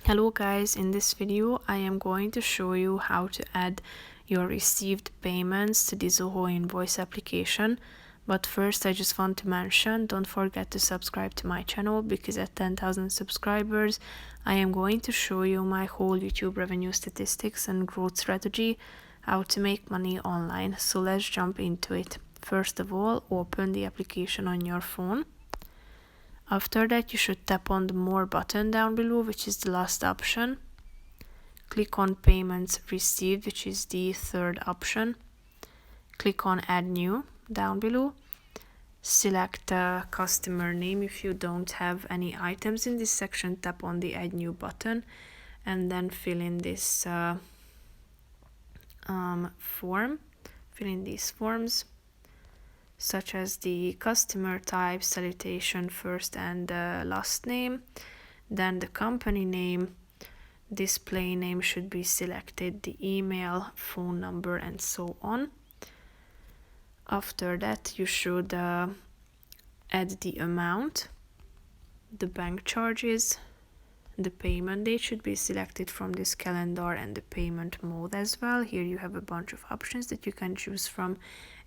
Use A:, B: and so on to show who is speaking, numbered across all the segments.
A: Hello guys, in this video I am going to show you how to add your received payments to the Zoho Invoice application. But first I just want to mention, don't forget to subscribe to my channel, because at 10,000 subscribers I am going to show you my whole YouTube revenue statistics and growth strategy, how to make money online. So let's jump into it. First of all, open the application on your phone. After that, you should tap on the More button down below, which is the last option. Click on Payments Received, which is the third option. Click on Add New down below. Select a customer name. If you don't have any items in this section, tap on the Add New button and then fill in this form. Fill in these forms, such as the customer type, salutation, first and last name, then the company name, display name should be selected, the email, phone number, and so on. After that, you should add the amount, the bank charges, the payment date should be selected from this calendar, and the payment mode as well. Here you have a bunch of options that you can choose from,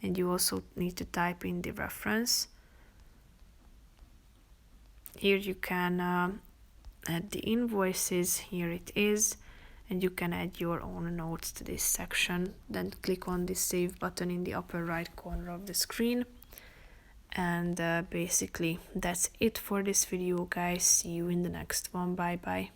A: and you also need to type in the reference. Here you can add the invoices. Here it is, and you can add your own notes to this section. Then click on the Save button in the upper right corner of the screen. And basically that's it for this video, guys. See you in the next one. Bye bye.